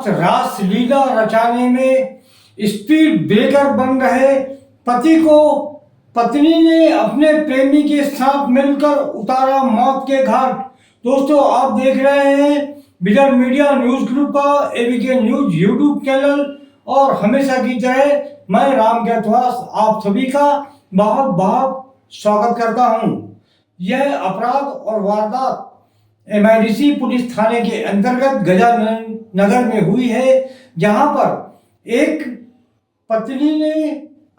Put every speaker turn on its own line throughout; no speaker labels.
साथ रासलीला रचाने में speed breaker बन रहे पति को पत्नी ने अपने प्रेमी के साथ मिलकर उतारा मौत के घाट। दोस्तों, आप देख रहे हैं विजन मीडिया न्यूज ग्रुप का एबीके न्यूज यूट्यूब चैनल और हमेशा की तरह मैं राम गैतवास आप सभी का बहुत बहुत स्वागत करता हूं। यह अपराध और वारदात MIDC पुलिस थाने के अंतर्गत गजानगर में हुई है, जहां पर एक पत्नी ने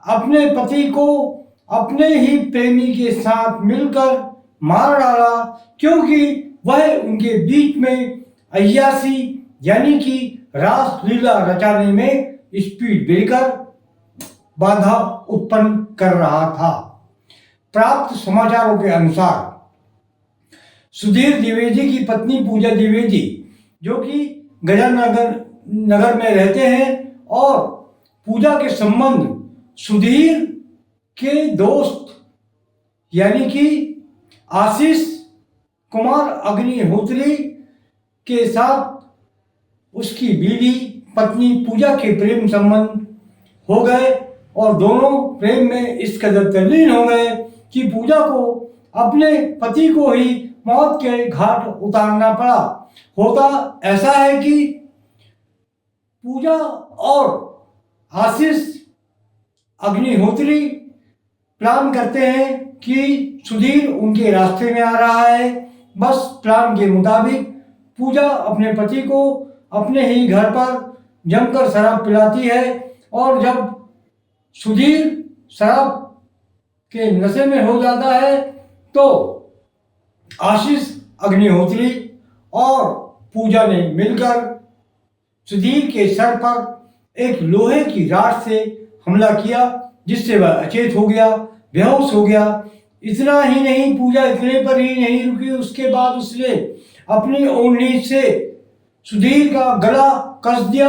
अपने पति को अपने ही प्रेमी के साथ मिलकर मार डाला, क्योंकि वह उनके बीच में अय्यासी यानी कि रासलीला रचाने में स्पीड ब्रेकर बाधा उत्पन्न कर रहा था। प्राप्त समाचारों के अनुसार सुधीर द्विवेदी की पत्नी पूजा द्विवेदी, जो कि गजानगर में रहते हैं, और पूजा के संबंध सुधीर के दोस्त यानी कि आशीष कुमार अग्निहोत्री के साथ उसकी बीवी पत्नी पूजा के प्रेम संबंध हो गए और दोनों प्रेम में इस कदर तल्लीन हो गए कि पूजा को अपने पति को ही मौत के घाट उतारना पड़ा। होता ऐसा है कि पूजा और आशीष अग्निहोत्री प्लान करते हैं कि सुधीर उनके रास्ते में आ रहा है। बस प्लान के मुताबिक पूजा अपने पति को अपने ही घर पर जमकर शराब पिलाती है, और जब सुधीर शराब के नशे में हो जाता है तो आशीष अग्निहोत्री और पूजा ने मिलकर सुधीर के सर पर एक लोहे की राड से हमला किया, जिससे वह अचेत हो गया, बेहोश हो गया। इतना ही नहीं, पूजा इतने पर ही नहीं रुकी, उसके बाद उसने अपनी ओढ़नी से सुधीर का गला कस दिया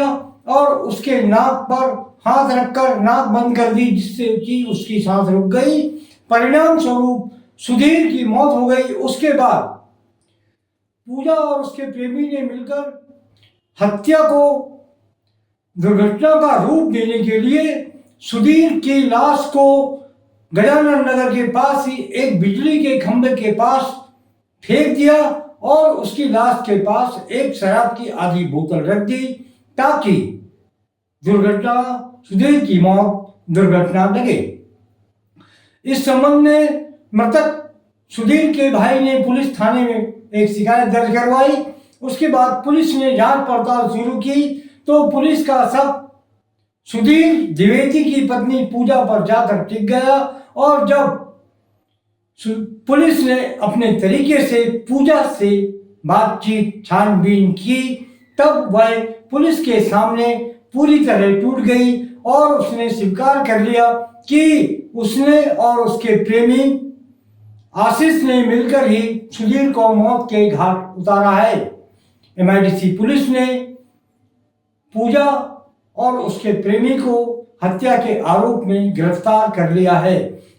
और उसके नाक पर हाथ रखकर नाक बंद कर दी, जिससे कि उसकी सांस रुक गई। परिणाम स्वरूप सुधीर की मौत हो गई। उसके बाद पूजा और उसके प्रेमी ने मिलकर हत्या को दुर्घटना का रूप देने के लिए सुधीर की लाश को गजानगर के पास ही एक बिजली के खंभे के पास फेंक दिया और उसकी लाश के पास एक शराब की आधी बोतल रख दी, ताकि सुधीर की मौत दुर्घटना लगे। इस संबंध में मृतक सुधीर के भाई ने पुलिस थाने में एक शिकायत दर्ज करवाई। उसके बाद पुलिस ने जांच पड़ताल शुरू की तो पुलिस का शक सुधीर द्विवेदी की पत्नी पूजा पर जाकर टिक गया, और जब पुलिस ने अपने तरीके से पूजा से बातचीत छानबीन की, तब वह पुलिस के सामने पूरी तरह टूट गई और उसने स्वीकार कर लिया कि उसने और उसके प्रेमी आशीष ने मिलकर ही सुधीर को मौत के घाट उतारा है। MIDC पुलिस ने पूजा और उसके प्रेमी को हत्या के आरोप में गिरफ्तार कर लिया है।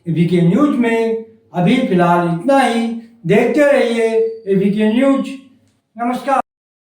एबीके न्यूज में अभी फिलहाल इतना ही। देखते रहिए एबीके न्यूज। नमस्कार।